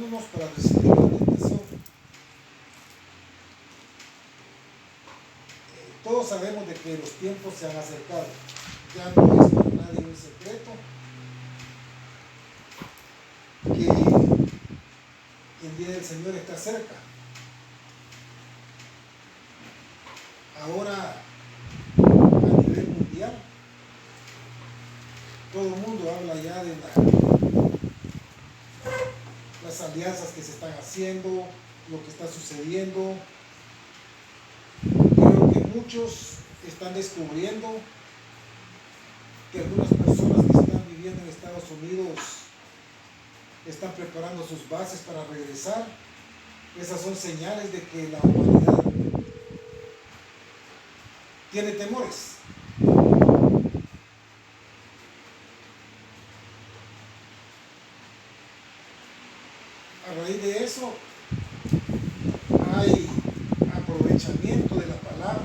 preparándonos para recibir la tentación. Todos sabemos de que los tiempos se han acercado. Ya no es para nadie un secreto que el día del Señor está cerca. Ahora, a nivel mundial, todo el mundo habla ya de las alianzas que se están haciendo, lo que está sucediendo. Creo que muchos están descubriendo que algunas personas que están viviendo en Estados Unidos están preparando sus bases para regresar. Esas son señales de que la humanidad tiene temores. A raíz de eso hay aprovechamiento de la palabra,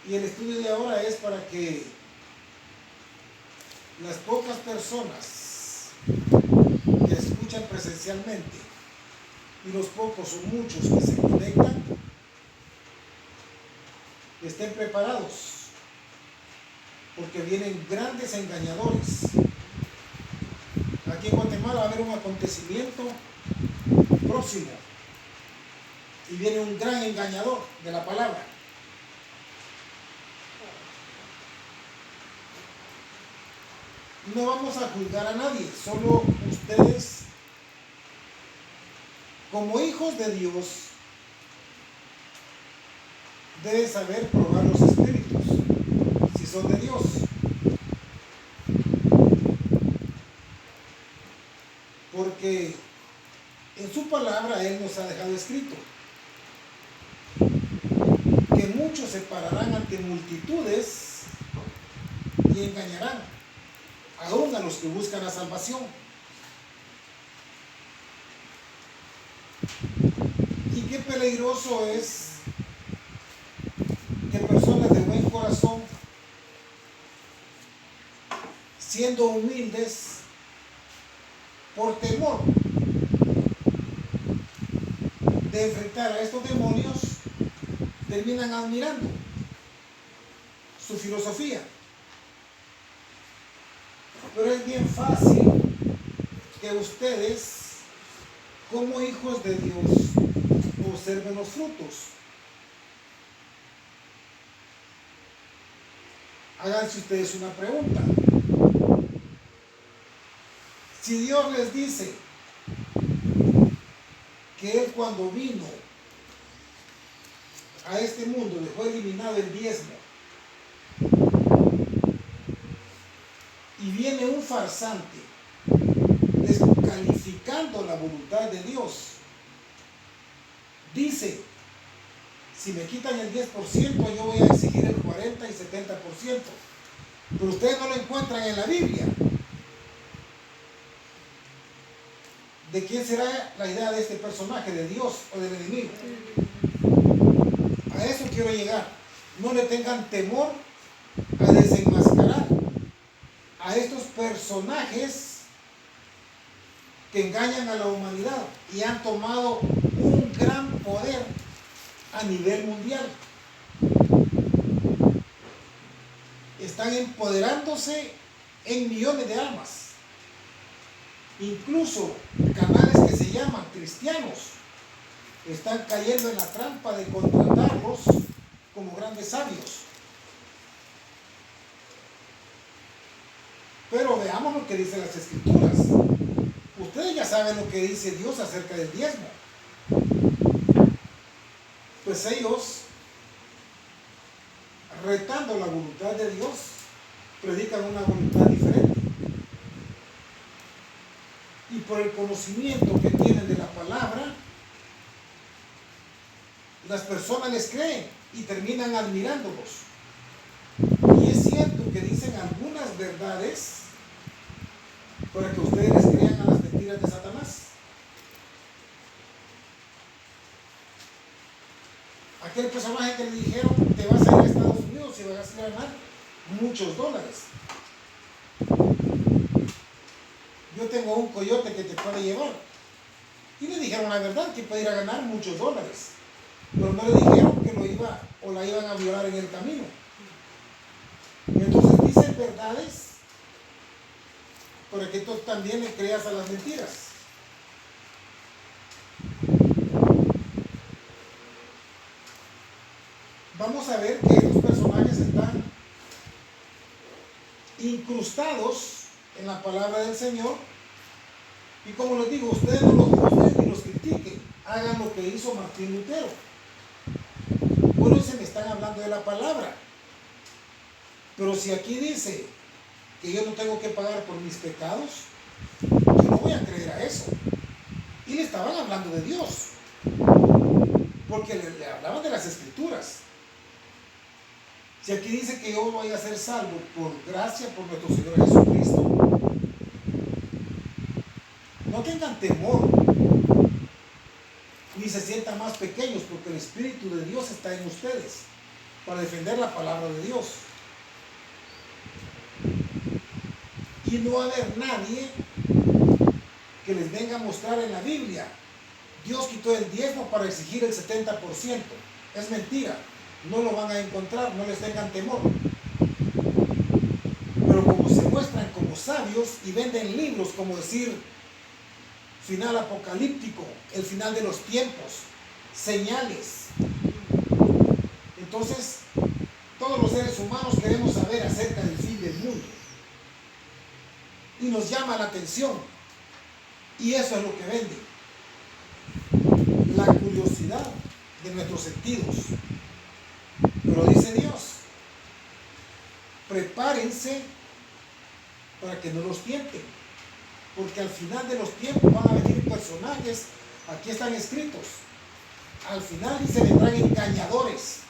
y el estudio de ahora es para que las pocas personas que escuchan presencialmente y los pocos o muchos que se conectan estén preparados, porque vienen grandes engañadores. Aquí en Guatemala va a haber un acontecimiento próximo y viene un gran engañador de la palabra. No vamos a juzgar a nadie, solo ustedes, como hijos de Dios, deben saber probar los espíritus, si son de Dios. Porque en su palabra Él nos ha dejado escrito que muchos se pararán ante multitudes y engañarán aún a los que buscan la salvación. Y qué peligroso es que personas de buen corazón, siendo humildes, por temor de enfrentar a estos demonios, terminan admirando su filosofía. Pero es bien fácil que ustedes, como hijos de Dios, observen los frutos. Háganse ustedes una pregunta. Si Dios les dice que Él, cuando vino a este mundo, dejó eliminado el diezmo, y viene un farsante descalificando la voluntad de Dios, dice: si me quitan el 10%, yo voy a exigir el 40 y 70%. Pero ustedes no lo encuentran en la Biblia. ¿De quién será la idea de este personaje? ¿De Dios o del enemigo? A eso quiero llegar. No le tengan temor a desenmascarar a estos personajes que engañan a la humanidad y han tomado un gran poder a nivel mundial. Están empoderándose en millones de almas. Incluso canales que se llaman cristianos están cayendo en la trampa de contratarlos como grandes sabios. Pero veamos lo que dicen las Escrituras. Ustedes ya saben lo que dice Dios acerca del diezmo. Pues ellos, retando la voluntad de Dios, predican una voluntad diferente. Y por el conocimiento que tienen de la palabra, las personas les creen y terminan admirándolos. Y es cierto que dicen algunas verdades para que ustedes les crean a las mentiras de Satanás. Aquel personaje que le dijeron: te vas a ir a Estados Unidos y vas a ganar muchos dólares. yo tengo un coyote que te puede llevar. Y le dijeron la verdad, que puede ir a ganar muchos dólares. Pero no le dijeron que lo iba o la iban a violar en el camino. Y entonces dicen verdades para que tú también le creas a las mentiras. Vamos a ver que estos personajes están incrustados en la palabra del Señor. Y como les digo, ustedes no los juzguen ni los critiquen. Hagan lo que hizo Martín Lutero. Bueno, se me están hablando de la palabra. Pero si aquí dice que yo no tengo que pagar por mis pecados, yo no voy a creer a eso. Y le estaban hablando de Dios. Porque le hablaban de las Escrituras. Si aquí dice que yo voy a ser salvo por gracia por nuestro Señor Jesucristo, no tengan temor, ni se sientan más pequeños, porque el Espíritu de Dios está en ustedes para defender la palabra de Dios. Y no va a haber nadie que les venga a mostrar en la Biblia: Dios quitó el diezmo para exigir el 70%. Es mentira. No lo van a encontrar, no les tengan temor. Pero como se muestran como sabios y venden libros, como decir final apocalíptico, el final de los tiempos, señales. Entonces, todos los seres humanos queremos saber acerca del fin del mundo. Y nos llama la atención. Y eso es lo que vende. La curiosidad de nuestros sentidos. Pero dice Dios, prepárense para que no los tienten, porque al final de los tiempos van a venir personajes, aquí están escritos, al final dice vendrán engañadores,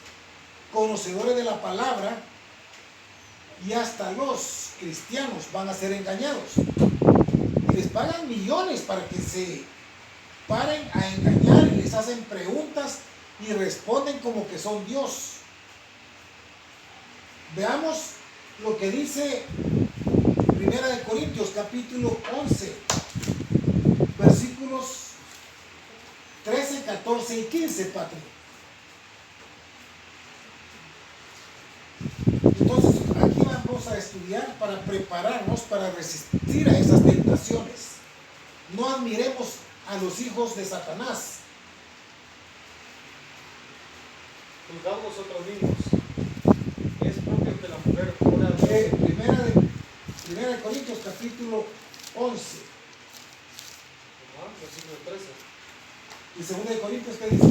conocedores de la palabra, y hasta los cristianos van a ser engañados. Y les pagan millones para que se paren a engañar y les hacen preguntas y responden como que son Dios. Veamos lo que dice 1 Corintios capítulo 11, versículos 13, 14 y 15, Patri. Entonces, aquí vamos a estudiar para prepararnos para resistir a esas tentaciones. No admiremos a los hijos de Satanás. Juzgamos nosotros mismos. Es propio que la mujer ora a Dios. Primera de Corintios capítulo 11. Versículo 13. Y 2 de Corintios, ¿qué dice?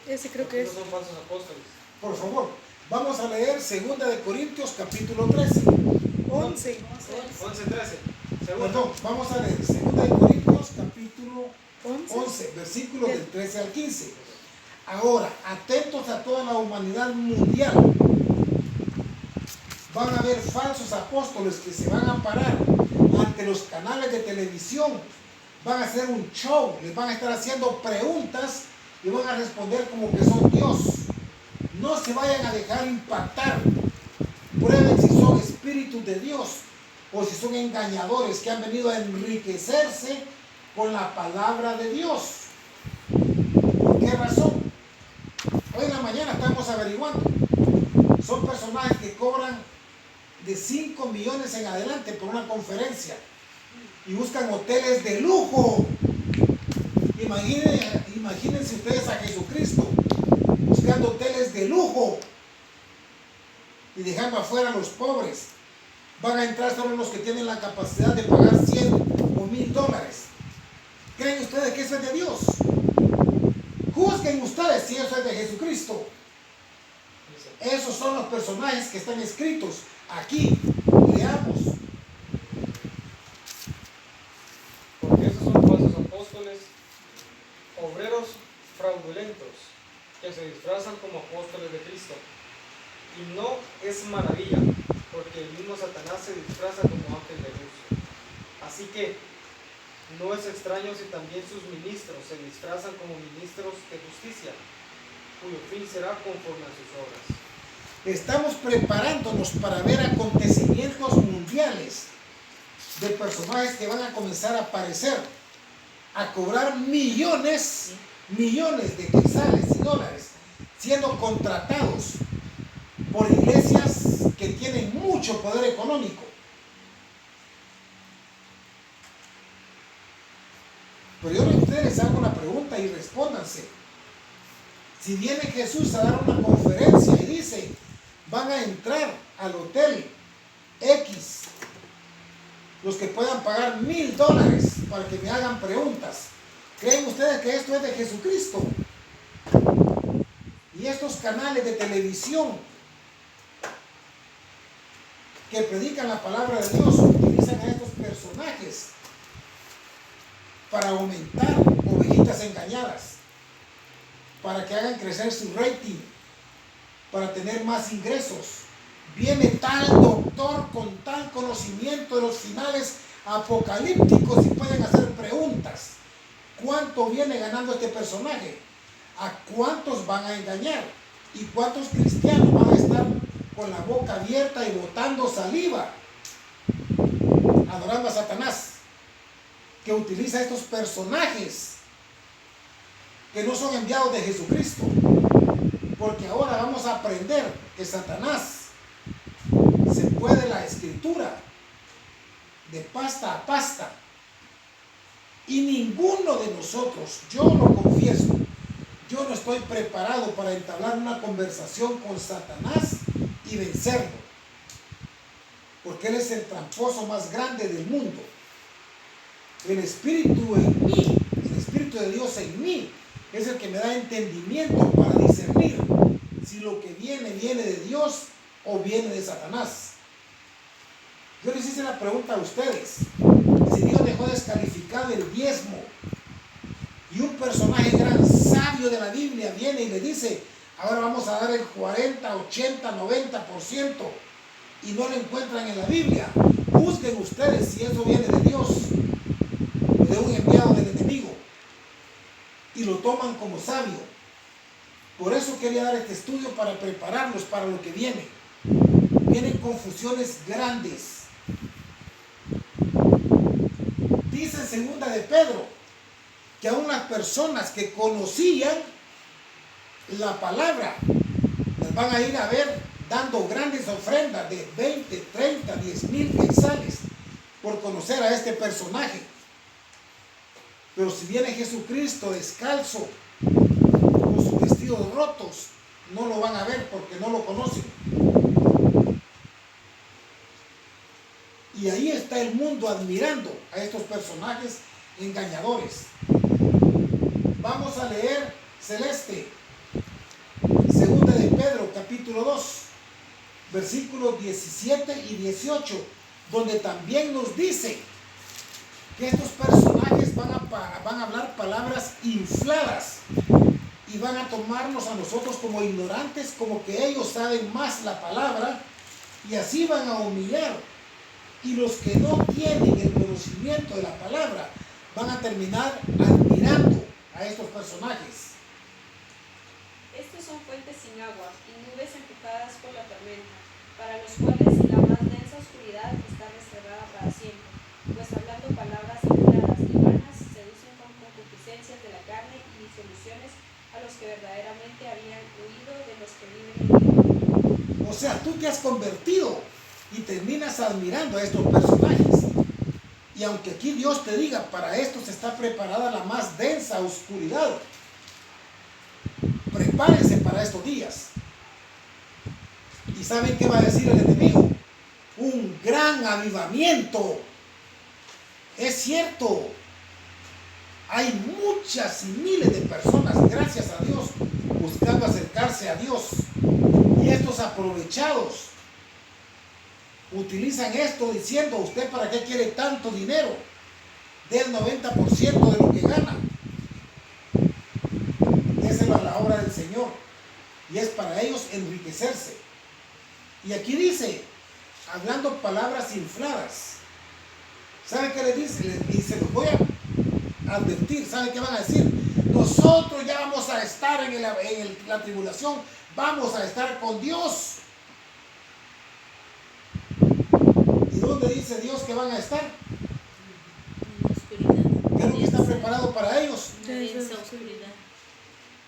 Ese creo que es. No son falsos apóstoles. Por favor, vamos a leer 2 de Corintios capítulo 13. 11. 11, 13. Perdón, vamos a leer 2 de Corintios capítulo 11. 11, versículos del 13 al 15. Ahora, atentos a toda la humanidad mundial. Van a haber falsos apóstoles que se van a parar ante los canales de televisión. Van a hacer un show, les van a estar haciendo preguntas y van a responder como que son Dios. No se vayan a dejar impactar. Prueben si son espíritus de Dios o si son engañadores que han venido a enriquecerse con la palabra de Dios. ¿Por qué razón? Hoy en la mañana estamos averiguando. Son personajes que cobran de 5 millones en adelante por una conferencia y buscan hoteles de lujo. Imagínense ustedes a Jesucristo buscando hoteles de lujo y dejando afuera a los pobres. Van a entrar solo los que tienen la capacidad de pagar 100 o 1000 dólares. ¿Creen ustedes que eso es de Dios? Juzguen ustedes si eso es de Jesucristo. Esos son los personajes que están escritos aquí. Leamos. Porque esos son falsos apóstoles, obreros fraudulentos, que se disfrazan como apóstoles de Cristo. Y no es maravilla, porque el mismo Satanás se disfraza como ángel de luz. Así que no es extraño si también sus ministros se disfrazan como ministros de justicia, cuyo fin será conforme a sus obras. Estamos preparándonos para ver acontecimientos mundiales de personajes que van a comenzar a aparecer, a cobrar millones de quetzales y dólares, siendo contratados por iglesias que tienen mucho poder económico. Pero yo a ustedes les hago una pregunta y respóndanse. Si viene Jesús a dar una conferencia y dice, van a entrar al hotel X, los que puedan pagar $1000 para que me hagan preguntas, ¿creen ustedes que esto es de Jesucristo? Y estos canales de televisión que predican la palabra de Dios utilizan a estos personajes para aumentar ovejitas engañadas, para que hagan crecer su rating, para tener más ingresos. Viene tal doctor con tal conocimiento de los finales apocalípticos y pueden hacer preguntas. ¿Cuánto viene ganando este personaje? ¿A cuántos van a engañar? ¿Y cuántos cristianos van a estar con la boca abierta y botando saliva, adorando a Satanás, que utiliza estos personajes que no son enviados de Jesucristo? Porque ahora vamos a aprender que Satanás se puede la escritura de pasta a pasta, y ninguno de nosotros, yo lo confieso, yo no estoy preparado para entablar una conversación con Satanás y vencerlo, porque él es el tramposo más grande del mundo. El Espíritu en mí, el Espíritu de Dios en mí, es el que me da entendimiento para discernir si lo que viene de Dios o viene de Satanás. Yo les hice la pregunta a ustedes: si Dios dejó descalificado el diezmo y un personaje gran sabio de la Biblia viene y le dice, ahora vamos a dar el 40, 80, 90%, y no lo encuentran en la Biblia, juzguen ustedes si eso viene de Dios o de un enviado del enemigo, y lo toman como sabio. Por eso quería dar este estudio, para prepararlos para lo que viene. Vienen confusiones grandes. Dice en segunda de Pedro que aún las personas que conocían la palabra les van a ir a ver dando grandes ofrendas de 20, 30, 10,000 quetzales por conocer a este personaje. Pero si viene Jesucristo descalzo, con sus vestidos rotos, no lo van a ver porque no lo conocen. Y ahí está el mundo admirando a estos personajes engañadores. Vamos a leer, Celeste, segunda de Pedro, capítulo 2, versículos 17 y 18, donde también nos dice que estos personajes van a hablar palabras infladas y van a tomarnos a nosotros como ignorantes, como que ellos saben más la palabra, y así van a humillar. Y los que no tienen el conocimiento de la palabra van a terminar admirando a estos personajes. Estos son fuentes sin agua y nubes empujadas por la tormenta, para los cuales la más densa oscuridad está reservada para siempre, pues hablando palabras infladas y vanas, seducen con concupiscencias de la carne y disoluciones a los que verdaderamente habían huido de los que viven en Dios. O sea, tú te has convertido y terminas admirando a estos personajes. Y aunque aquí Dios te diga, para estos está preparada la más densa oscuridad, prepárense para estos días. ¿Y saben qué va a decir el enemigo? Un gran avivamiento. Es cierto, hay muchas y miles de personas, gracias a Dios, buscando acercarse a Dios. Y estos aprovechados utilizan esto diciendo, ¿usted para qué quiere tanto dinero? Del 90% de lo que gana. Déselo a la obra del Señor. Y es para ellos enriquecerse. Y aquí dice, hablando palabras infladas. ¿Sabe qué les dice? Y se los voy a advertir. ¿Sabe qué van a decir? Nosotros ya vamos a estar en la tribulación. Vamos a estar con Dios. ¿dónde dice Dios que van a estar? En la oscuridad. ¿Qué es lo que está preparado para ellos? Una densa oscuridad.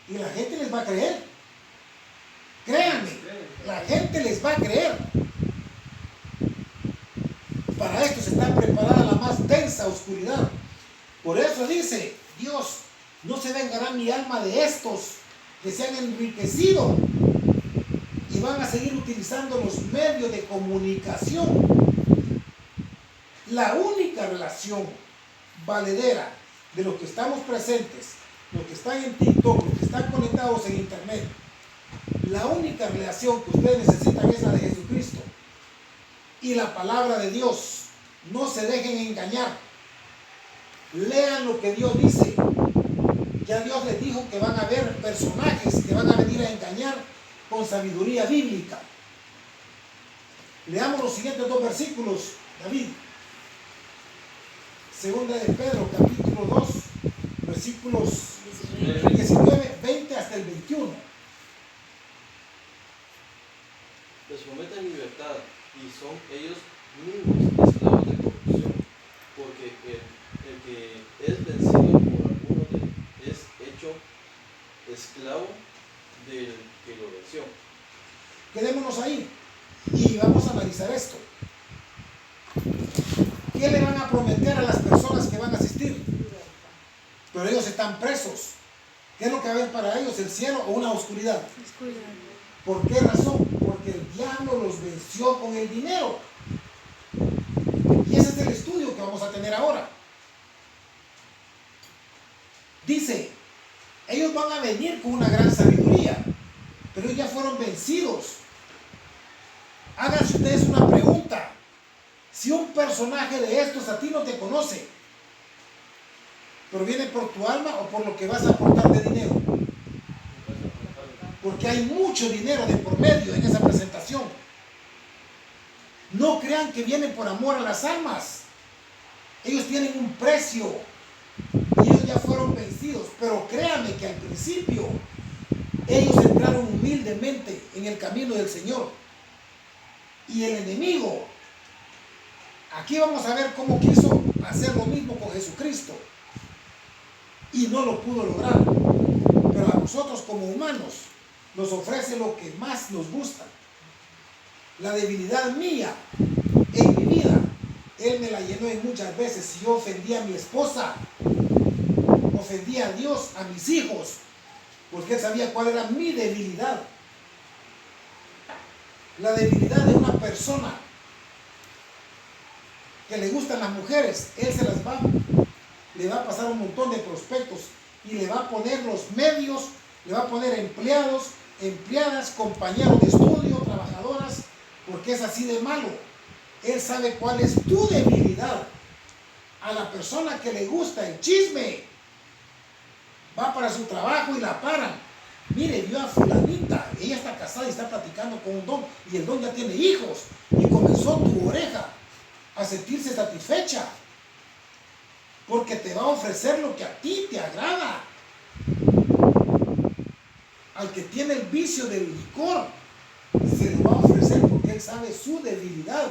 Y la gente les va a creer. Créanme, la gente les va a creer. Para esto se está preparada la más densa oscuridad. Por eso dice Dios, no se vengará mi alma de estos que se han enriquecido y van a seguir utilizando los medios de comunicación. La única relación valedera de los que estamos presentes, los que están en TikTok, los que están conectados en internet, la única relación que ustedes necesitan es la de Jesucristo y la palabra de Dios. No se dejen engañar. Lean lo que Dios dice. Ya Dios les dijo que van a haber personajes que van a venir a engañar con sabiduría bíblica. Leamos los siguientes dos versículos, David. Segunda de Pedro, capítulo 2, versículos 19, 20 hasta el 21. Les prometen libertad y son ellos mismos esclavos de corrupción, porque el que es vencido por alguno es hecho esclavo del que lo venció. Quedémonos ahí y vamos a analizar esto. ¿Qué le van a prometer a las personas que van a asistir? Pero ellos están presos. ¿Qué es lo que va a haber para ellos? ¿El cielo o una oscuridad? Oscuridad. ¿Por qué razón? Porque el diablo los venció con el dinero. Y ese es el estudio que vamos a tener ahora. Dice, ellos van a venir con una gran sabiduría, pero ellos ya fueron vencidos. Háganse ustedes una pregunta. Si un personaje de estos a ti no te conoce, pero viene por tu alma o por lo que vas a aportar de dinero, porque hay mucho dinero de por medio en esa presentación. No crean que vienen por amor a las almas. Ellos tienen un precio y ellos ya fueron vencidos, pero créanme que al principio ellos entraron humildemente en el camino del Señor. Y el enemigo, aquí vamos a ver cómo quiso hacer lo mismo con Jesucristo y no lo pudo lograr. Pero a nosotros como humanos nos ofrece lo que más nos gusta. La debilidad mía en mi vida, Él me la llenó en muchas veces. Si yo ofendía a mi esposa, ofendía a Dios, a mis hijos, porque Él sabía cuál era mi debilidad. La debilidad de una persona que le gustan las mujeres, Él le va a pasar un montón de prospectos y le va a poner los medios, le va a poner empleados, empleadas, compañeros de estudio, trabajadoras, porque es así de malo. Él sabe cuál es tu debilidad. A la persona que le gusta el chisme, va para su trabajo y la paran. Mire, vio a fulanita, ella está casada y está platicando con un don, y el don ya tiene hijos, y comenzó tu oreja a sentirse satisfecha, porque te va a ofrecer lo que a ti te agrada. Al que tiene el vicio del licor, se lo va a ofrecer porque él sabe su debilidad.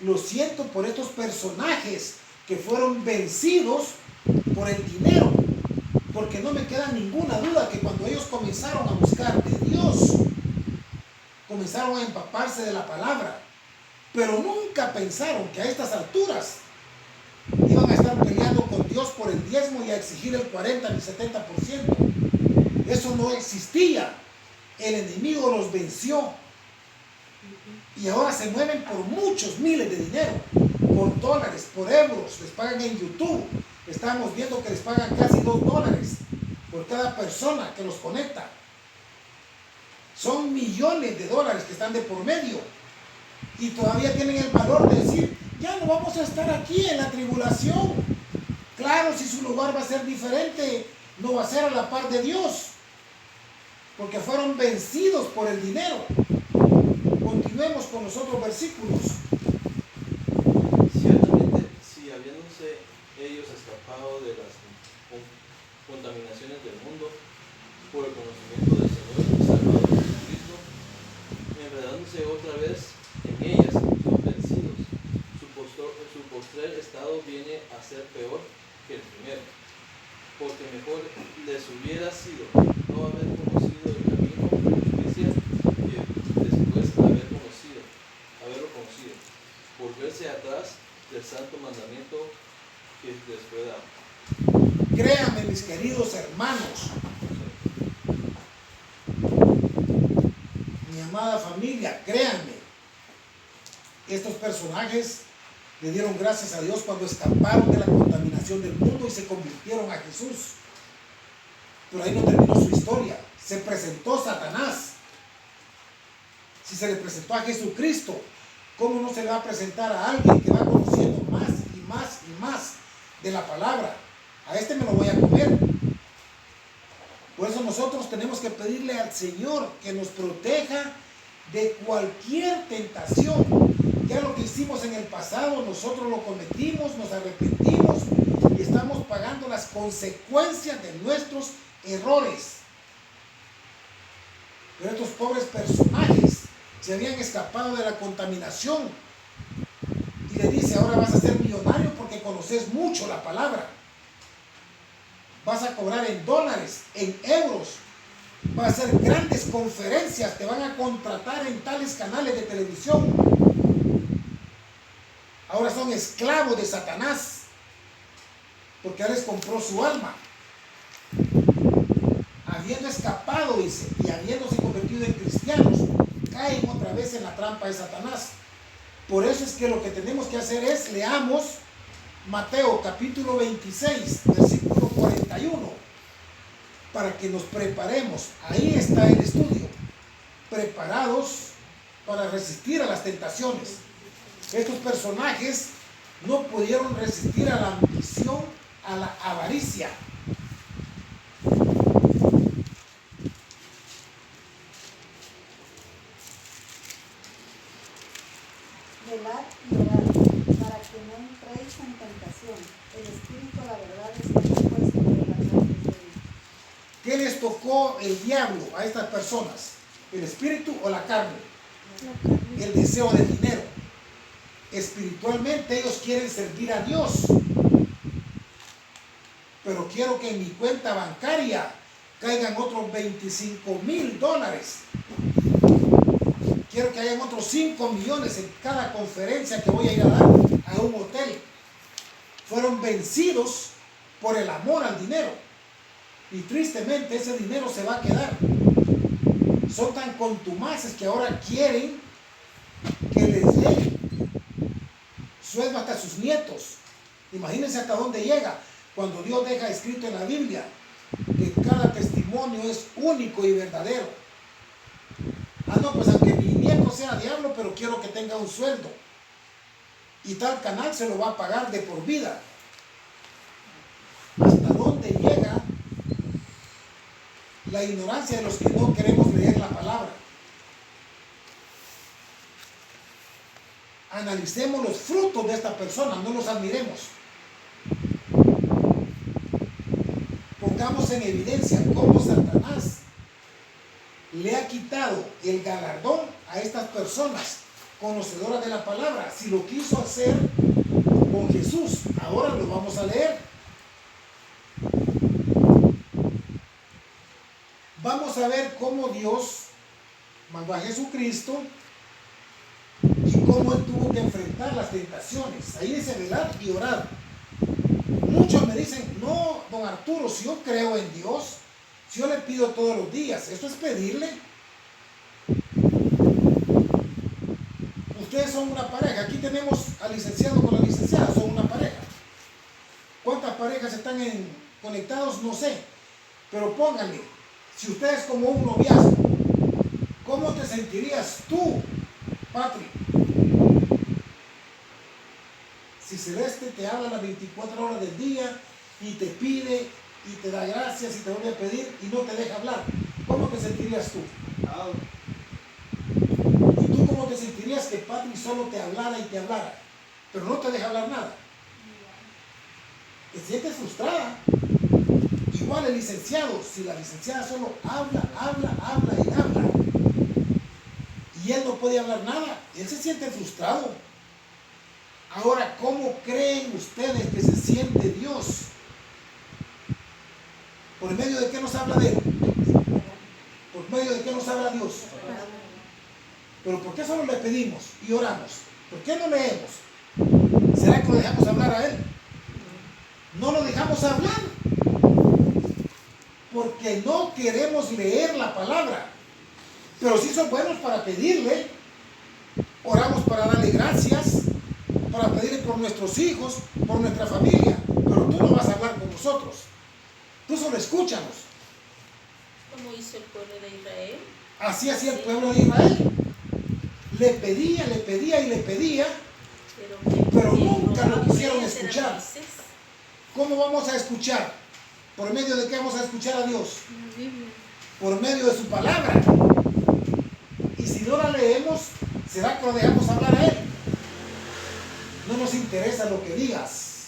Lo siento por estos personajes que fueron vencidos por el dinero, porque no me queda ninguna duda que cuando ellos comenzaron a buscar de Dios, comenzaron a empaparse de la palabra, pero nunca pensaron que a estas alturas iban a estar peleando con Dios por el diezmo y a exigir el 40 ni 70%. Eso no existía. El enemigo los venció. Y ahora se mueven por muchos miles de dinero, por dólares, por euros. Les pagan en YouTube. Estamos viendo que les pagan casi $2 por cada persona que los conecta. Son millones de dólares que están de por medio. Y todavía tienen el valor de decir, ya no vamos a estar aquí en la tribulación. Claro, si su lugar va a ser diferente, no va a ser a la par de Dios, porque fueron vencidos por el dinero. Continuemos con los otros versículos. Ciertamente, si habiéndose ellos escapado de las contaminaciones del mundo por el conocimiento del Señor y Salvador Jesucristo, enredándose otra vez en ellas, son vencidos, pecado viene a ser peor que el primero, porque mejor les hubiera sido no haber conocido el camino de justicia que después haberlo conocido, volverse atrás del santo mandamiento que les fue dado. Créanme, mis queridos hermanos, mi amada familia, créanme, estos personajes le dieron gracias a Dios cuando escaparon de la contaminación del mundo y se convirtieron a Jesús. Pero ahí no terminó su historia. Se presentó Satanás. Si se le presentó a Jesucristo, ¿cómo no se le va a presentar a alguien que va conociendo más y más y más de la palabra? A este me lo voy a comer. Por eso nosotros tenemos que pedirle al Señor que nos proteja de cualquier tentación. Ya lo que hicimos en el pasado, nosotros lo cometimos, nos arrepentimos y estamos pagando las consecuencias de nuestros errores. Pero estos pobres personajes se habían escapado de la contaminación y le dice: ahora vas a ser millonario porque conoces mucho la palabra. Vas a cobrar en dólares, en euros. Vas a hacer grandes conferencias, te van a contratar en tales canales de televisión. Ahora son esclavos de Satanás, porque él les compró su alma. Habiendo escapado, dice, y habiéndose convertido en cristianos, caen otra vez en la trampa de Satanás. Por eso es que lo que tenemos que hacer es, leamos Mateo capítulo 26, versículo 41, para que nos preparemos. Ahí está el estudio. Preparados para resistir a las tentaciones. Estos personajes no pudieron resistir a la ambición, a la avaricia. Velad y orad, para que no entréis en tentación. El espíritu, la verdad, está dispuesto, pero la carne es débil. ¿Qué les tocó el diablo a estas personas? ¿El espíritu o la carne? El deseo de dinero. Espiritualmente ellos quieren servir a Dios, pero quiero que en mi cuenta bancaria caigan otros $25,000. Quiero que hayan otros 5 millones en cada conferencia que voy a ir a dar a un hotel. Fueron vencidos por el amor al dinero, y tristemente ese dinero se va a quedar. Son tan contumaces que ahora quieren que les den sueldo hasta sus nietos. Imagínense hasta dónde llega cuando Dios deja escrito en la Biblia que cada testimonio es único y verdadero. Ah, no, pues aunque mi nieto sea diablo, pero quiero que tenga un sueldo, y tal canal se lo va a pagar de por vida. ¿Hasta dónde llega la ignorancia de los que no queremos leer la palabra? Analicemos los frutos de esta persona, no los admiremos. Pongamos en evidencia cómo Satanás le ha quitado el galardón a estas personas conocedoras de la palabra. Si lo quiso hacer con Jesús, ahora lo vamos a leer. Vamos a ver cómo Dios mandó a Jesucristo y cómo él tuvo que enfrentar las tentaciones. Ahí dice velar y orar. Muchos me dicen: no, don Arturo, si yo creo en Dios, si yo le pido todos los días, ¿esto es pedirle? Ustedes son una pareja. Aquí tenemos al licenciado con la licenciada, son una pareja. ¿Cuántas parejas están conectados? No sé. Pero pónganle, si ustedes como un noviazgo, ¿cómo te sentirías tú, Patrick, si Celeste te habla las 24 horas del día y te pide y te da gracias y te vuelve a pedir y no te deja hablar? ¿Cómo te sentirías tú? ¿Y tú cómo te sentirías que Patrick solo te hablara y te hablara, pero no te deja hablar nada? Te sientes frustrada. Igual el licenciado, si la licenciada solo habla y habla, y él no puede hablar nada, él se siente frustrado. Ahora, ¿cómo creen ustedes que se siente Dios? ¿Por medio de qué nos habla de Él? ¿Por medio de qué nos habla Dios? Pero ¿por qué solo le pedimos y oramos? ¿Por qué no leemos? ¿Será que lo dejamos hablar a Él? No lo dejamos hablar porque no queremos leer la palabra. Pero sí son buenos para pedirle. Oramos para darle gracias, para pedirle por nuestros hijos, por nuestra familia. Pero tú no vas a hablar con nosotros. Tú solo escúchanos. Como hizo el pueblo de Israel. Así hacía el pueblo de Israel. Le pedía y le pedía, pero nunca lo quisieron escuchar. ¿Cómo vamos a escuchar? ¿Por medio de qué vamos a escuchar a Dios? Por medio de su palabra. Y si no la leemos, ¿será que lo dejamos hablar a Él? No nos interesa lo que digas,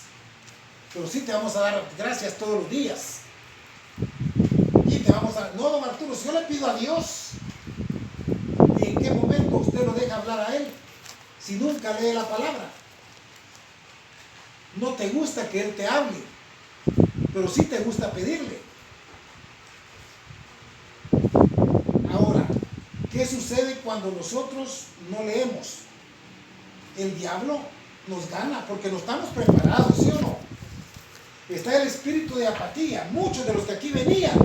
pero sí te vamos a dar gracias todos los días. Y te vamos a... No, don Arturo, si yo le pido a Dios, ¿y en qué momento usted lo deja hablar a Él? Si nunca lee la palabra. No te gusta que Él te hable, pero sí te gusta pedirle. Ahora, ¿qué sucede cuando nosotros no leemos? El diablo nos gana porque no estamos preparados, ¿sí o no? Está el espíritu de apatía. Muchos de los que aquí venían,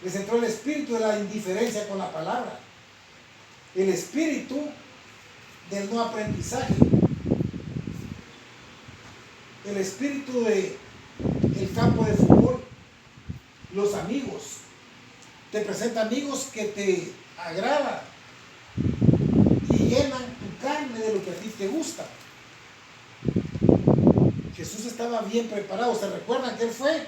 les entró el espíritu de la indiferencia con la palabra. El espíritu del no aprendizaje. El espíritu del campo de fútbol. Los amigos. Te presenta amigos que te agradan y llenan tu carne de lo que a ti te gusta. Jesús estaba bien preparado. ¿Se recuerdan que Él fue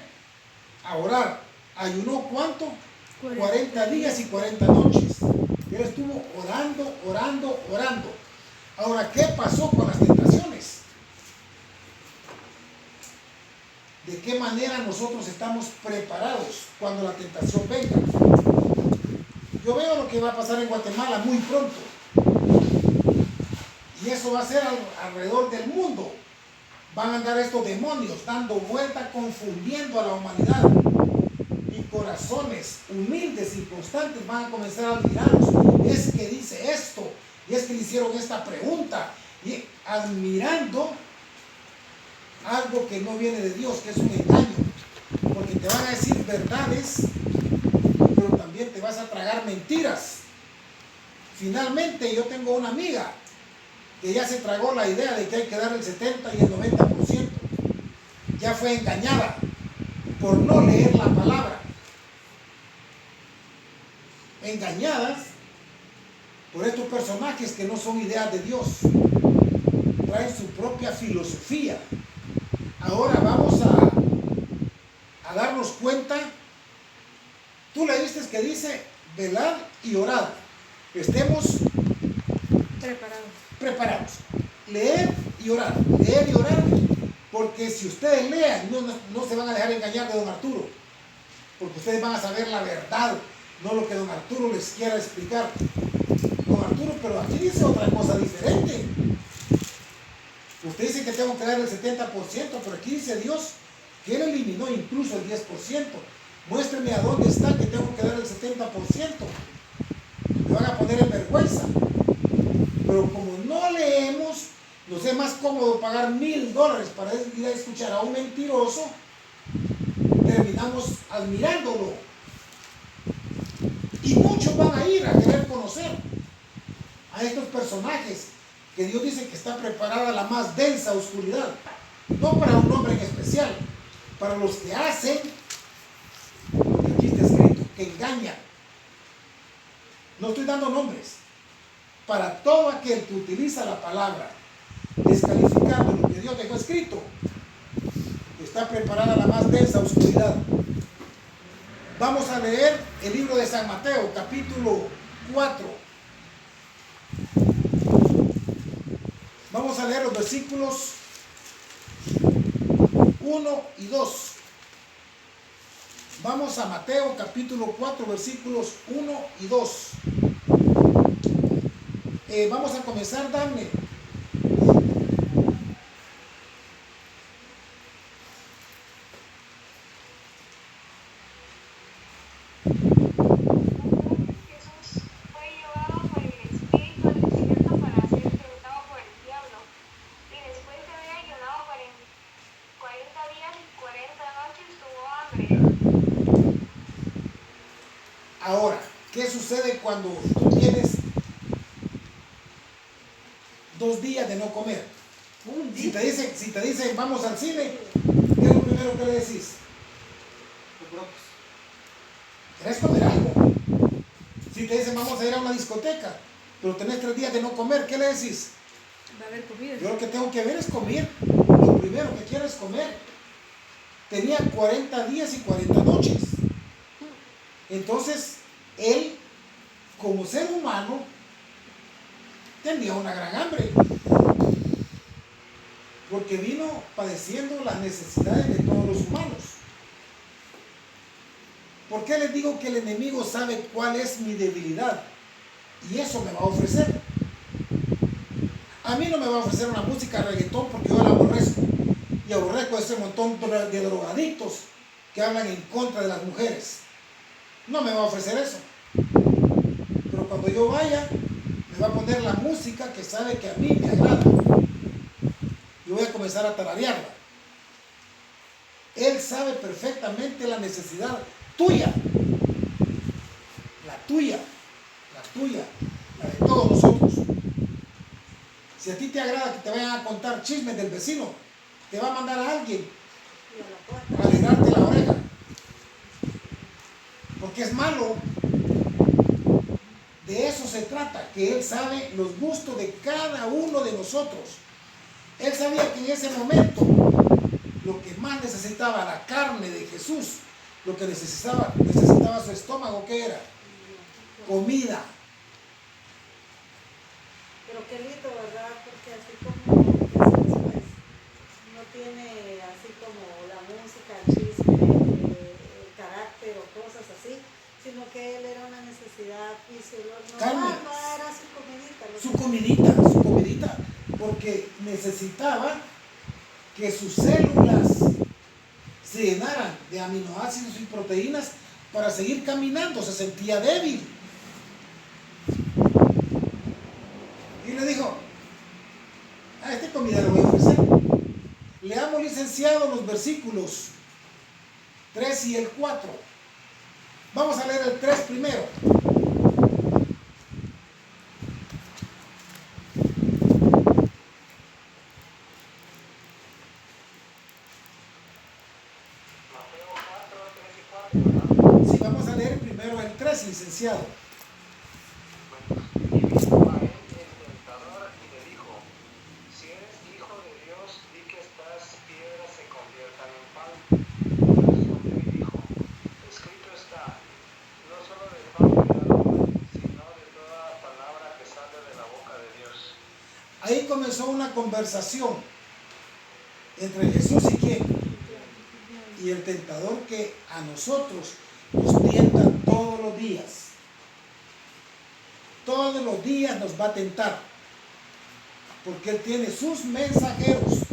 a orar? ¿Ayunó cuánto? 40 días y 40 noches. Él estuvo orando. Ahora, ¿qué pasó con las tentaciones? ¿De qué manera nosotros estamos preparados cuando la tentación venga? Yo veo lo que va a pasar en Guatemala muy pronto. Y eso va a ser alrededor del mundo. Van a andar estos demonios dando vuelta, confundiendo a la humanidad. Y corazones humildes y constantes van a comenzar a admirarlos. Es que dice esto, y es que le hicieron esta pregunta, y admirando algo que no viene de Dios, que es un engaño. Porque te van a decir verdades, pero también te vas a tragar mentiras. Finalmente, yo tengo una amiga que ya se tragó la idea de que hay que dar el 70 y el 90%. Ya fue engañada por no leer la palabra. Engañadas por estos personajes que no son ideas de Dios. Traen su propia filosofía. Ahora vamos a darnos cuenta. Tú leíste que dice velad y orad. Estemos preparados. Leer y orar. Leer y orar. Porque si ustedes lean, no se van a dejar engañar de don Arturo. Porque ustedes van a saber la verdad, no lo que don Arturo les quiera explicar. Don Arturo, pero aquí dice otra cosa diferente. Usted dice que tengo que dar el 70%, pero aquí dice Dios que Él eliminó incluso el 10%. Muéstreme a dónde está que tengo que dar el 70%. Me van a poner en vergüenza. Pero como no leemos, nos es más cómodo pagar $1,000 para ir a escuchar a un mentiroso. Terminamos admirándolo. Y muchos van a ir a querer conocer a estos personajes que Dios dice que está preparada la más densa oscuridad. No para un hombre en especial, para los que hacen lo que aquí está escrito, que engañan. No estoy dando nombres. Para todo aquel que utiliza la palabra descalificando lo que Dios dejó escrito, está preparada la más densa oscuridad. Vamos a leer el libro de San Mateo, capítulo 4. Vamos a leer los versículos 1 y 2. Vamos a Mateo, capítulo 4, versículos 1 y 2. Vamos a comenzar, dame. cuando tú tienes 2 días de no comer. Si te dicen vamos al cine, ¿qué es lo primero que le decís? Los brotes. ¿Querés comer algo? Si te dicen vamos a ir a una discoteca, pero tenés 3 días de no comer, ¿qué le decís? Va a haber comida. Yo lo que tengo que ver es comer. Lo primero que quiero es comer. Tenía 40 días y 40 noches. Entonces, él, como ser humano, tenía una gran hambre. Porque vino padeciendo las necesidades de todos los humanos. ¿Por qué les digo que el enemigo sabe cuál es mi debilidad? Y eso me va a ofrecer. A mí no me va a ofrecer una música reggaetón porque yo la aborrezco. Y aborrezco ese montón de drogadictos que hablan en contra de las mujeres. No me va a ofrecer eso. Pero cuando yo vaya, me va a poner la música que sabe que a mí me agrada. Y voy a comenzar a tararearla. Él sabe perfectamente la necesidad tuya. La tuya. La tuya. La de todos nosotros. Si a ti te agrada que te vayan a contar chismes del vecino, te va a mandar a alguien Y a la puerta. a alegrarte la oreja. Porque es malo. De eso se trata, que Él sabe los gustos de cada uno de nosotros. Él sabía que en ese momento lo que más necesitaba la carne de Jesús, lo que necesitaba su estómago, ¿qué era? Comida. Pero qué lindo, ¿verdad? Porque así como Jesús, pues, no tiene así como la música, el chisme, el carácter o cosas así, sino que él era una necesidad fisiológica. Carne. No era su comidita. Su comidita, porque necesitaba que sus células se llenaran de aminoácidos y proteínas para seguir caminando. Se sentía débil. Y le dijo, a esta comida le voy a ofrecer. Leamos, licenciado, los versículos 3 y el 4. Vamos a leer el 3 primero. Sí, vamos a leer primero el 3, licenciado. Y vino a él el tentador y le dijo: Si eres hijo de Dios, di que estas piedras se conviertan en pan. Respondió y dijo: Escrito está, no solo de pan vivirá el hombre, sino de toda palabra que sale de la boca de Dios. Ahí comenzó una conversación entre Jesús y quién. Y el tentador que a nosotros nos tienta todos los días. Todos los días nos va a tentar. Porque Él tiene sus mensajeros.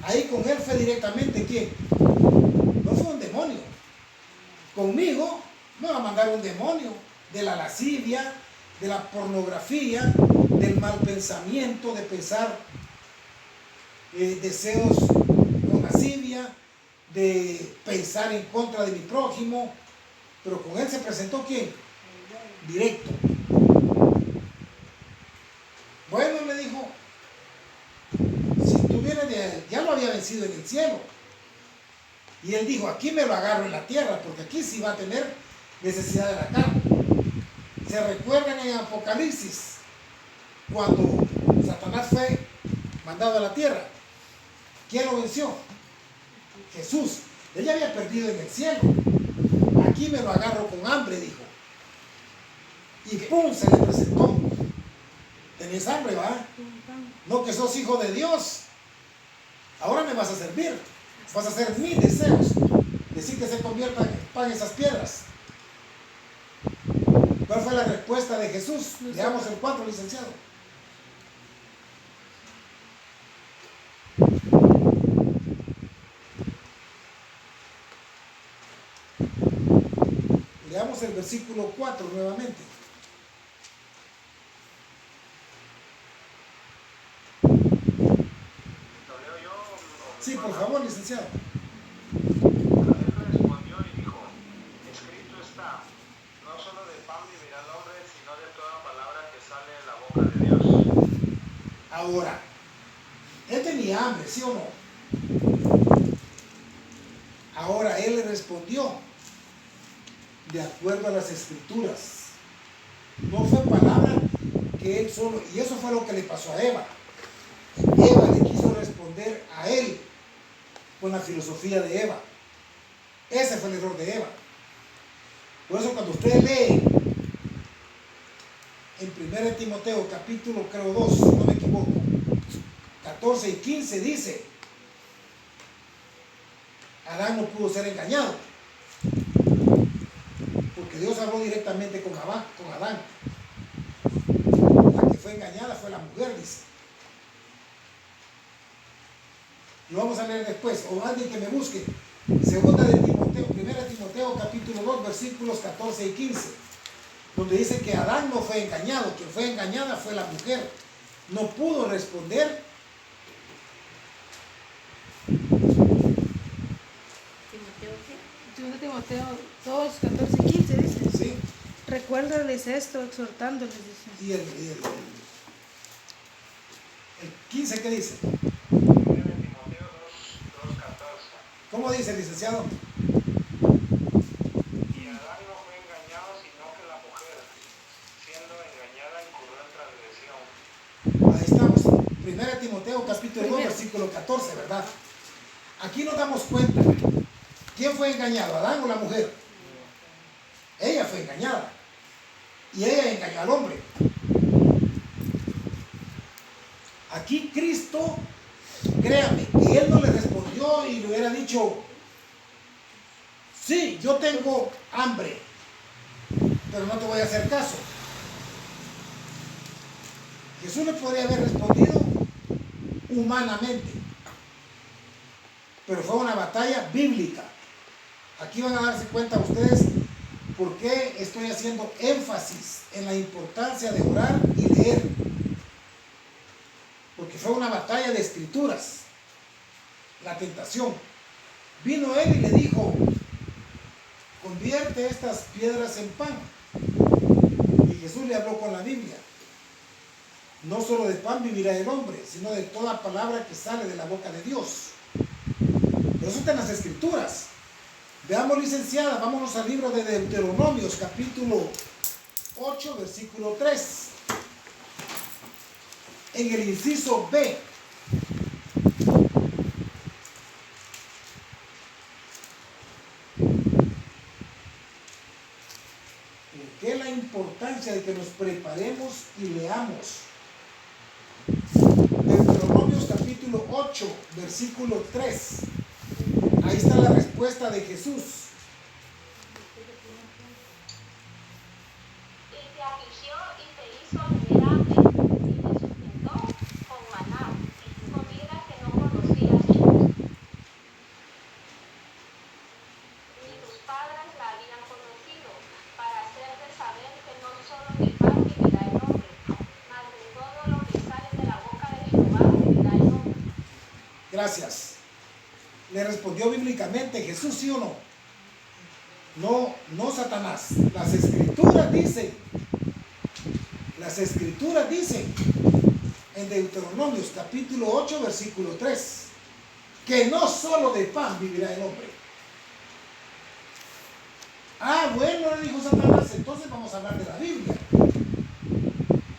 Ahí con Él fue directamente ¿quién? No fue un demonio. Conmigo me va a mandar un demonio de la lascivia, de la pornografía, del mal pensamiento, de pensar deseos con lascivia, de pensar en contra de mi prójimo. Pero con Él se presentó ¿quién? Directo. Bueno, le dijo, si tú vienes de Él, ya lo había vencido en el cielo. Y Él dijo, aquí me lo agarro en la tierra, porque aquí sí va a tener necesidad de la carne. ¿Se recuerdan en Apocalipsis cuando Satanás fue mandado a la tierra? ¿Quién lo venció? Jesús. Él ya había perdido en el cielo. Aquí me lo agarro con hambre, dijo. Y pum, se le presentó. ¿Tenés hambre, va? No, que sos hijo de Dios. Ahora me vas a servir. Vas a hacer mis deseos. Decir que se conviertan en pan esas piedras. ¿Cuál fue la respuesta de Jesús? Leamos el 4, licenciado. Leamos el versículo 4 nuevamente. ¿Lo leo yo? Sí, por favor, licenciado. Él respondió y dijo: Escrito está, no solo de pan Ahora, él tenía hambre, ¿sí o no? Ahora él le respondió de acuerdo a las escrituras. No fue palabra que él solo, y eso fue lo que le pasó a Eva. Eva le quiso responder a él con la filosofía de Eva. Ese fue el error de Eva. Por eso cuando usted lee en 1 Timoteo capítulo creo 2, si no me equivoco, 14 y 15 dice, Adán no pudo ser engañado, porque Dios habló directamente con Adán. La que fue engañada fue la mujer, dice. Lo vamos a leer después, o alguien que me busque. Segunda de Timoteo, 1 Timoteo capítulo 2, versículos 14 y 15, donde dice que Adán no fue engañado, quien fue engañada fue la mujer. No pudo responder. Timoteo, ¿qué? 2 Timoteo 2, 14 y 15 dice. ¿Sí? Recuérdales esto, exhortándoles, dice. Y el 15, ¿qué dice? 1 Timoteo 2:14. ¿Cómo dice el licenciado? Y Adán no fue engañado, sino que la mujer, siendo engañada, incurrió en transgresión. Ahí estamos. 1 Timoteo capítulo 2, Primero. versículo 14, ¿verdad? Aquí nos damos cuenta. ¿Quién fue engañado, Adán o la mujer? Ella fue engañada. Y ella engañó al hombre. Aquí Cristo, créame, que él no le respondió y le hubiera dicho, sí, yo tengo hambre, pero no te voy a hacer caso. Jesús le podría haber respondido humanamente, pero fue una batalla bíblica. Aquí van a darse cuenta ustedes por qué estoy haciendo énfasis en la importancia de orar y leer. Porque fue una batalla de escrituras. La tentación. Vino él y le dijo, convierte estas piedras en pan. Y Jesús le habló con la Biblia. No solo de pan vivirá el hombre, sino de toda palabra que sale de la boca de Dios. Pero eso está en las escrituras. Veamos, licenciada, vámonos al libro de Deuteronomios, capítulo 8, versículo 3. En el inciso B. ¿Por qué la importancia de que nos preparemos y leamos? Deuteronomios capítulo 8, versículo 3. Ahí está la respuesta de Jesús. Y te afligió y te hizo tener hambre, y te sustentó con maná, comida que no conocías tú, ni tus padres la habían conocido, para hacerte saber que no solo de pan vivirá el hombre, mas de todo lo que sale de la boca de Jehová vivirá el hombre. Gracias. Le respondió bíblicamente Jesús, ¿sí o no? No, no Satanás. Las escrituras dicen en Deuteronomios capítulo 8, versículo 3, que no solo de pan vivirá el hombre. Ah, bueno, le dijo Satanás, entonces vamos a hablar de la Biblia.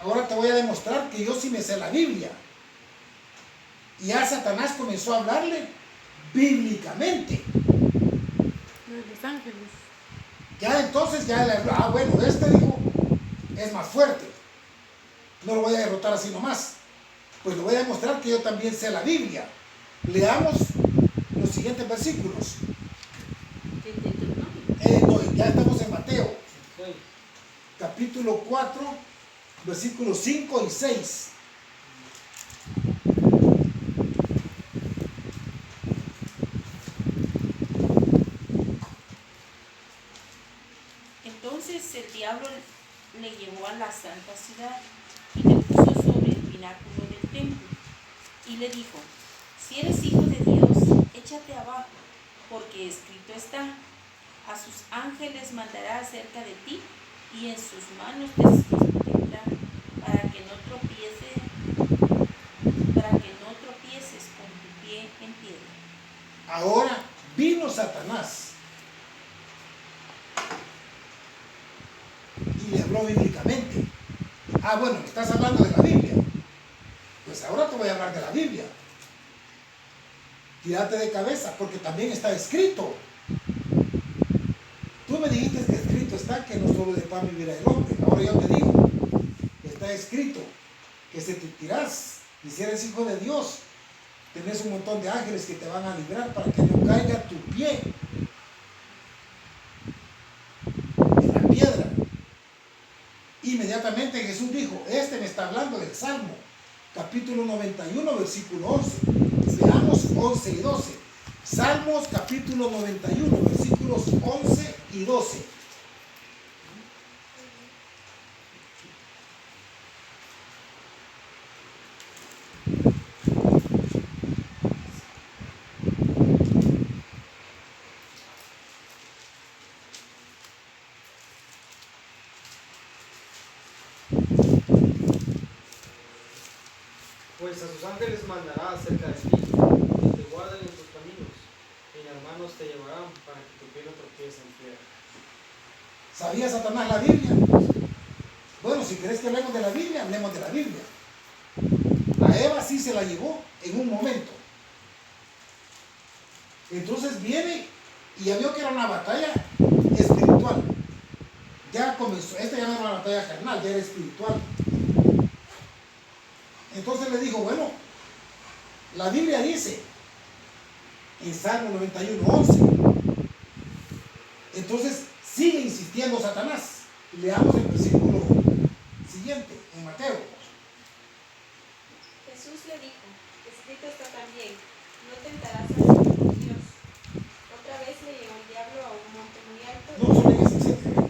Ahora te voy a demostrar que yo sí me sé la Biblia. Y ya Satanás comenzó a hablarle bíblicamente. Los ángeles. Ya entonces ya le habló, bueno, dijo, es más fuerte. No lo voy a derrotar así nomás. Pues le voy a demostrar que yo también sé la Biblia. Leamos los siguientes versículos. No, ya estamos en Mateo, capítulo 4, versículos 5 y 6. Entonces el diablo le llevó a la santa ciudad y le puso sobre el pináculo del templo y le dijo, si eres hijo de Dios, échate abajo, porque escrito está, a sus ángeles mandará acerca de ti y en sus manos te sostendrán para que no tropiece Satanás y le habló bíblicamente. Ah, bueno, me estás hablando de la Biblia. Pues ahora te voy a hablar de la Biblia. Tírate de cabeza, porque también está escrito. Tú me dijiste que escrito está que no solo de pan vivirá el hombre. Ahora yo te digo, está escrito que si te tirás y si eres hijo de Dios, tenés un montón de ángeles que te van a librar para que no caiga tu pie en la piedra. Inmediatamente Jesús dijo, este me está hablando del Salmo, capítulo 91, versículo 11. Veamos 11 y 12. Salmos capítulo 91, versículos 11 y 12. Pues a sus ángeles mandará acerca de ti, que te guarden en tus caminos, en las manos te llevarán para que tu pie no tropiece en tierra. ¿Sabía Satanás la Biblia? Bueno, si querés que hablemos de la Biblia, hablemos de la Biblia. A Eva sí se la llevó en un momento. Entonces viene y ya vio que era una batalla espiritual. Ya comenzó, esta ya no era una batalla carnal, ya era espiritual. Entonces le dijo, bueno, la Biblia dice en Salmo 91, 11. Entonces sigue insistiendo Satanás. Leamos el versículo siguiente, en Mateo. Jesús le dijo, escrito está también, no tentarás al Señor tu Dios. Otra vez le llevó el diablo a un monte muy alto No, solo en ese sentido.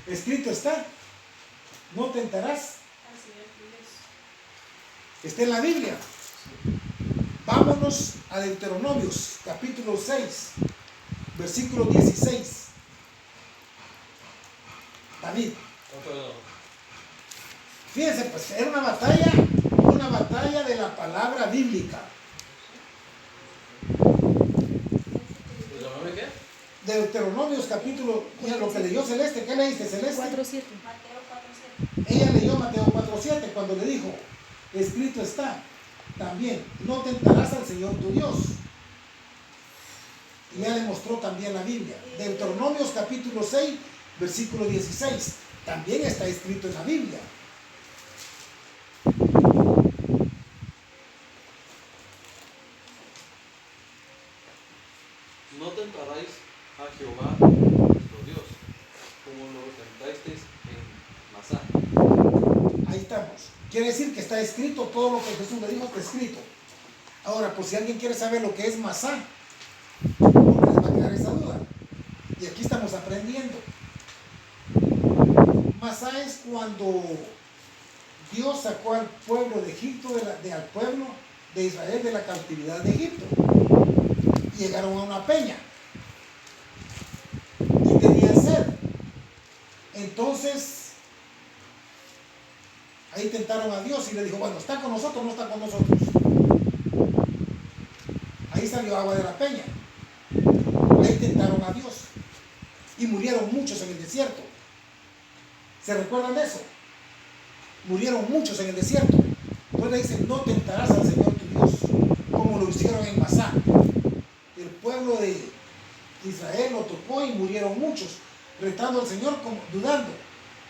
Escrito está, no tentarás. al Señor tu Dios. Está en la Biblia. Vámonos a Deuteronomios, capítulo 6, versículo 16. David. Fíjense, pues era una batalla de la palabra bíblica. ¿Deuteronomio qué? Deuteronomios, capítulo, mira lo que leyó Celeste. ¿Qué leíste, Celeste? 4:7. Mateo 4:7. Ella leyó Mateo 4:7 cuando le dijo, escrito está también, no tentarás al Señor tu Dios. Y ya le mostró también la Biblia. Deuteronomios capítulo 6, versículo 16, también está escrito en la Biblia. No tentaréis a Jehová vuestro Dios, como lo tentasteis en Masá. Ahí estamos. Quiere decir que está escrito, todo lo que Jesús le dijo está escrito. Ahora, por si alguien quiere saber lo que es Masá, porque les va a quedar esa duda. Y aquí estamos aprendiendo. Masá es cuando Dios sacó al pueblo de Egipto, al pueblo de Israel de la cautividad de Egipto. Y llegaron a una peña. Y tenían sed. Entonces, ahí tentaron a Dios y le dijo, bueno, ¿está con nosotros o no está con nosotros? Ahí salió agua de la peña. Ahí tentaron a Dios. Y murieron muchos en el desierto. ¿Se recuerdan de eso? Murieron muchos en el desierto. Entonces le dicen, no tentarás al Señor tu Dios, como lo hicieron en Masá. El pueblo de Israel lo tocó y murieron muchos, retando al Señor, como, dudando.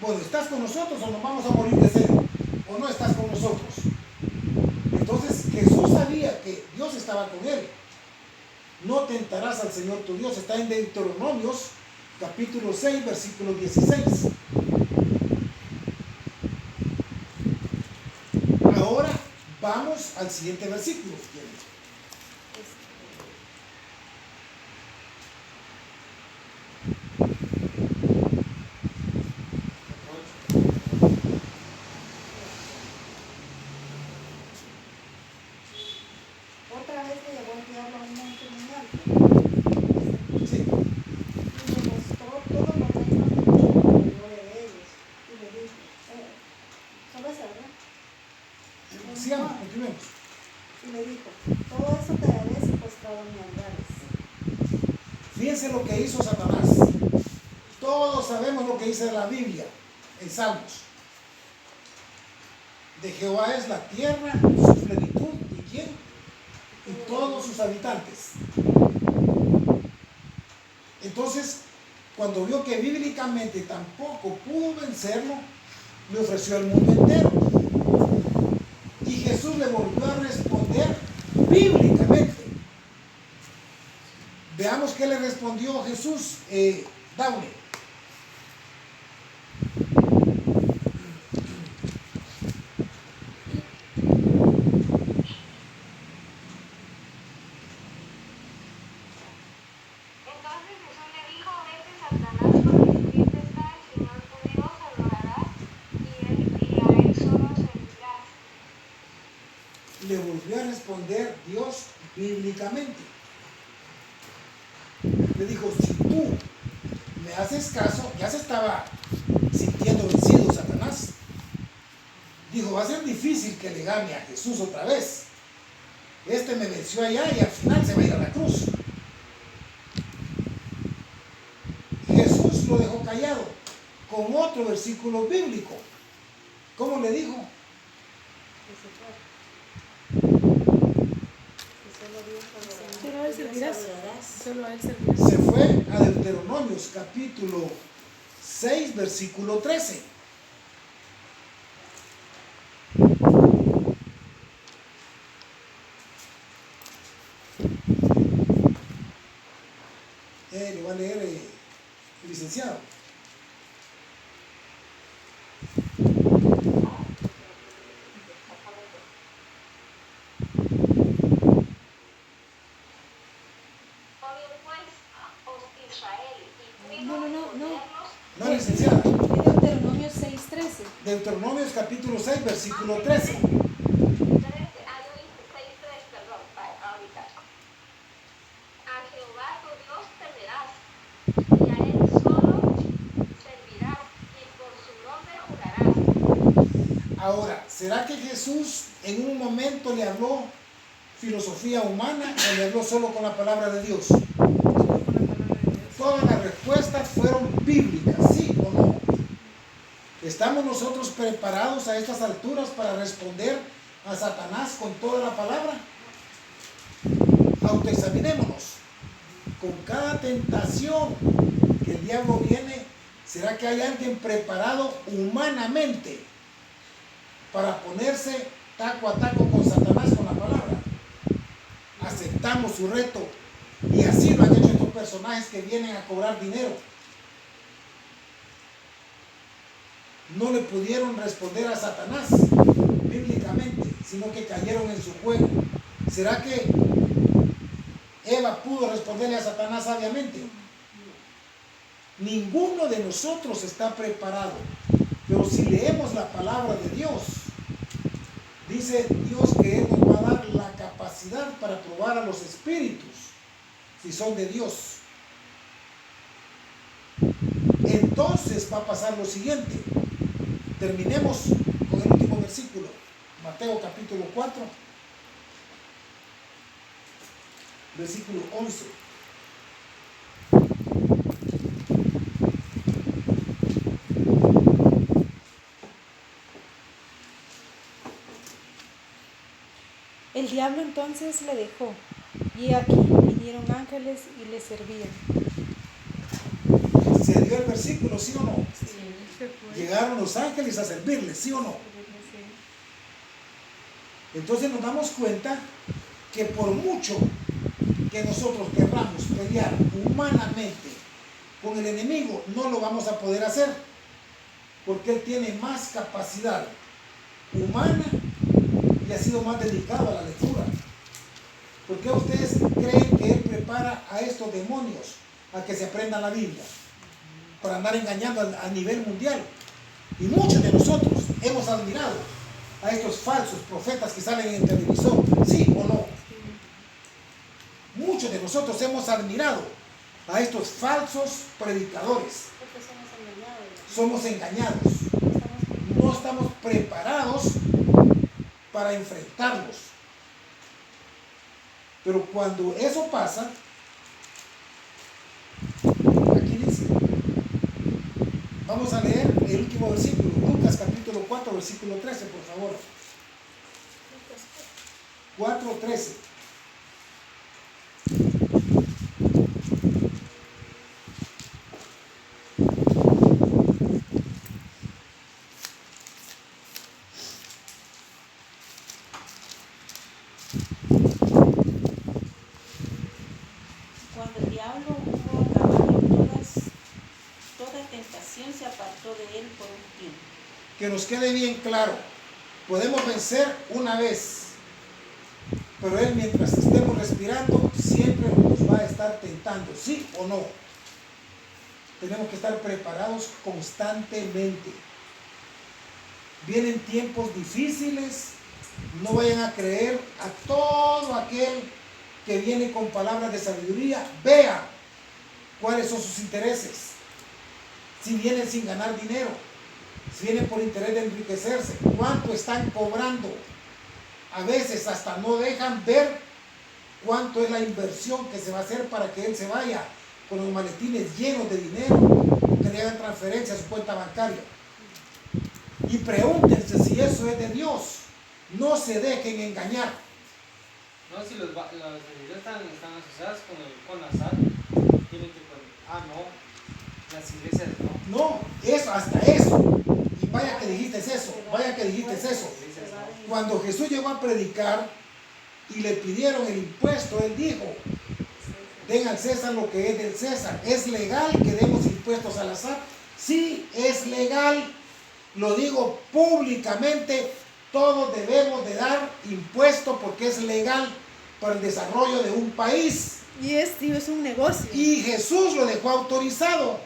Bueno, ¿estás con nosotros o nos vamos a morir de sed? ¿O no estás con nosotros? Entonces Jesús sabía que Dios estaba con él. No tentarás al Señor tu Dios. Está en Deuteronomios, capítulo 6, versículo 16. Ahora vamos al siguiente versículo. Otra vez le llevó el diablo a un monte muy alto. Sí. Y le mostró todo lo reinos del mundo alrededor de ellos. Y le dijo, ¿solo esa, verdad? Sigamos, continuemos. Y le dijo, todo eso te daré si postrado me andares. Fíjense lo que hizo Satanás. Todos sabemos lo que dice la Biblia en Salmos. De Jehová es la tierra, su plenitud, ¿y quién? Y todos sus habitantes. Entonces, cuando vio que bíblicamente tampoco pudo vencerlo, le ofreció el mundo entero. Y Jesús le volvió a responder bíblicamente. Veamos qué le respondió Jesús, Daune. Entonces Jesús le dijo, vete Satanás, porque escrito está, el Señor tu Dios adorarás y a él solo servirás. Le volvió a responder Dios bíblicamente. Le dijo, si tú me haces caso, ya se estaba sintiendo vencido Satanás. Dijo, va a ser difícil que le gane a Jesús otra vez. Este me venció allá y al final se va a ir a la cruz. Jesús lo dejó callado con otro versículo bíblico. ¿Cómo le dijo? Que se fue. Que solo Dios adorará. Solo a él servirás. Adorarás. Solo a él servirás. Se fue a Deuteronomios capítulo 6, versículo 13. Lo va a leer el licenciado. Oye pues, os Israel, y cuido No, no, de no, no. ponerlos. No, licenciada. Es Deuteronomio 6:13. Deuteronomios capítulo 6, versículo 13. Yo dije 6:3, perdón, ahorita. A Jehová tu Dios temerás, y a él solo servirás, y por su nombre jurarás. Ahora, ¿será que Jesús en un momento le habló filosofía humana o le habló solo con la palabra de Dios? Todas las respuestas fueron bíblicas, ¿sí o no? ¿Estamos nosotros preparados a estas alturas para responder a Satanás con toda la palabra? Autoexaminémonos. Con cada tentación que el diablo viene, ¿será que hay alguien preparado humanamente para ponerse taco a taco con Satanás con la palabra? Aceptamos su reto y así lo han hecho estos personajes que vienen a cobrar dinero. No le pudieron responder a Satanás bíblicamente, sino que cayeron en su juego. ¿Será que Eva pudo responderle a Satanás sabiamente? Ninguno de nosotros está preparado, pero si leemos la palabra de Dios, dice Dios que Él nos va a dar la capacidad para probar a los espíritus, si son de Dios. Entonces va a pasar lo siguiente. Terminemos con el último versículo, Mateo capítulo 4, versículo 11. El diablo entonces le dejó, y aquí vinieron ángeles y le servían. ¿Se dio el versículo, sí o no? Sí, se fue. Llegaron los ángeles a servirle, sí o no. Entonces nos damos cuenta que por mucho que nosotros querramos pelear humanamente con el enemigo, no lo vamos a poder hacer, porque él tiene más capacidad humana y ha sido más dedicado a la lectura. ¿Por qué ustedes creen que él prepara a estos demonios a que se aprendan la Biblia? Para andar engañando a nivel mundial. Y muchos de nosotros hemos admirado a estos falsos profetas que salen en televisión, ¿sí o no? Muchos de nosotros hemos admirado a estos falsos predicadores. Porque Somos somos engañados. engañados. No estamos preparados para enfrentarlos. Pero cuando eso pasa, Vamos a leer el último versículo, Lucas capítulo 4, versículo 13, por favor. 4:13. Cuando el diablo hubo acabado toda tentación, se apartó de él por un tiempo. Que nos quede bien claro, podemos vencer una vez, pero Él mientras estemos respirando siempre nos va a estar tentando, ¿sí o no? Tenemos que estar preparados constantemente. Vienen tiempos difíciles, no vayan a creer a todo aquel que viene con palabras de sabiduría. Vea cuáles son sus intereses. Si vienen sin ganar dinero, si vienen por interés de enriquecerse, cuánto están cobrando. A veces hasta no dejan ver cuánto es la inversión que se va a hacer para que él se vaya con los maletines llenos de dinero, que le hagan transferencia a su cuenta bancaria. Y pregúntense si eso es de Dios. No se dejen engañar. No, si las iglesias están asociadas con la SAT, tienen que no, las iglesias no. No, eso, hasta eso. Y vaya que dijiste eso, vaya que dijiste eso. Cuando Jesús llegó a predicar y le pidieron el impuesto, él dijo, den al César lo que es del César. ¿Es legal que demos impuestos a la SAT? Sí, es legal. Lo digo públicamente, todos debemos de dar impuestos porque es legal para el desarrollo de un país. Y es un negocio. Y Jesús lo dejó autorizado.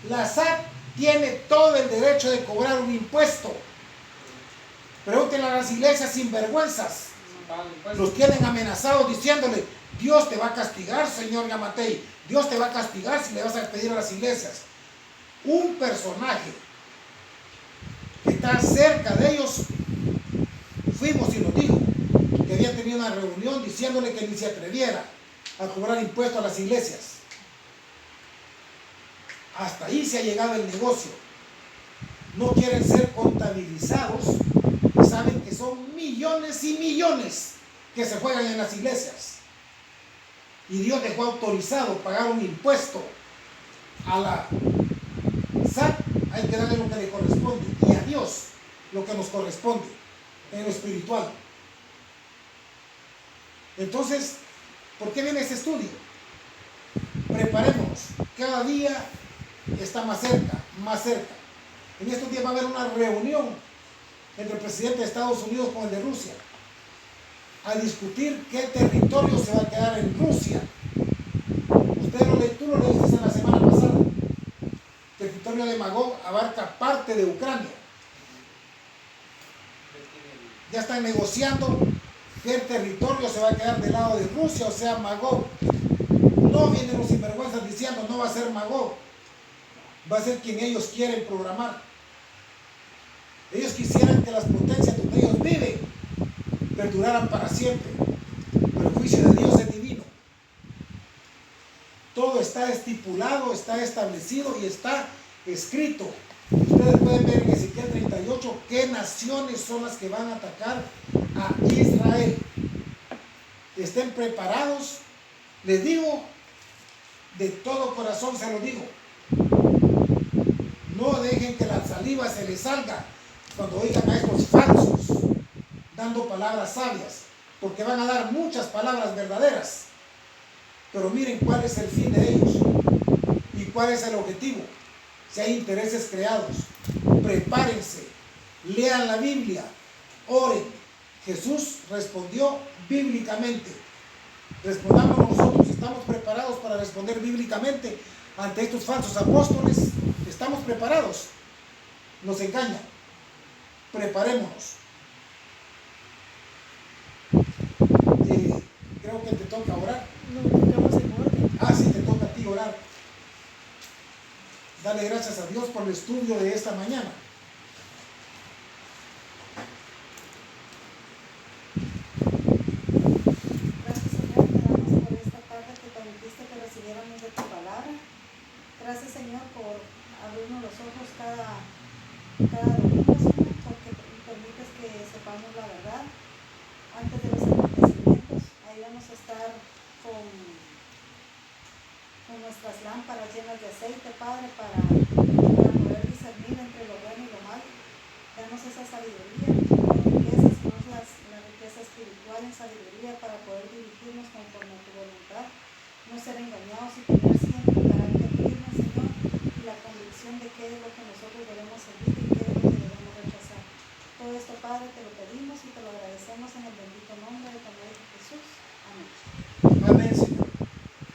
La SAT tiene todo el derecho de cobrar un impuesto. Pregúntenle a las iglesias sinvergüenzas. Los tienen amenazados diciéndole, Dios te va a castigar, señor Yamatei. Dios te va a castigar si le vas a pedir a las iglesias. Un personaje que está cerca de ellos, fuimos y nos dijo que había tenido una reunión diciéndole que ni se atreviera a cobrar impuestos a las iglesias. Hasta ahí se ha llegado el negocio. No quieren ser contabilizados y saben que son millones y millones que se juegan en las iglesias. Y Dios dejó autorizado pagar un impuesto a la SAT. Hay que darle lo que le corresponde y a Dios lo que nos corresponde en lo espiritual. Entonces, ¿por qué viene ese estudio? Preparémonos. Cada día está más cerca, más cerca. En estos días va a haber una reunión entre el presidente de Estados Unidos con el de Rusia a discutir qué territorio se va a quedar en Rusia. Tú lo leíste en la semana pasada. El territorio de Magog abarca parte de Ucrania. Ya están negociando qué territorio se va a quedar del lado de Rusia, o sea, Magog. No vienen los sinvergüenzas diciendo no va a ser Magog, va a ser quien ellos quieren programar. Ellos quisieran que las potencias donde ellos viven perduraran para siempre, pero el juicio de Dios es divino. Todo está estipulado, está establecido y está escrito. Ustedes pueden ver en Ezequiel 38 qué naciones son las que van a atacar a Israel. Estén preparados. Les digo, de todo corazón se lo digo. No dejen que la saliva se les salga cuando oigan a estos falsos dando palabras sabias, porque van a dar muchas palabras verdaderas. Pero miren cuál es el fin de ellos y cuál es el objetivo. Si hay intereses creados, prepárense, lean la Biblia, oren. Jesús respondió bíblicamente. Respondamos nosotros. ¿Estamos preparados para responder bíblicamente ante estos falsos apóstoles? ¿Estamos preparados? Nos engañan. Preparémonos. Creo que te toca orar. No, tocamos en orden. Ah, sí, te toca a ti orar. Dale gracias a Dios por el estudio de esta mañana. Gracias, Señor, te damos por esta tarde que permitiste que recibiéramos de tu palabra. Gracias, Señor, por abrirnos los cada domingo, Señor, porque permites que sepamos la verdad antes de los acontecimientos. Ayúdanos a estar con nuestras lámparas llenas de aceite, Padre, para poder discernir entre lo bueno y lo malo. Danos esa sabiduría, riquezas, la riqueza espiritual en sabiduría para poder dirigirnos conforme a tu voluntad, no ser engañados y tener siempre el carácter firme, Señor, y la convicción de qué es lo que nosotros debemos seguir y qué es lo que debemos rechazar. Todo esto, Padre, te lo pedimos y te lo agradecemos en el bendito nombre de tu Hijo Jesús. Amén. Amén.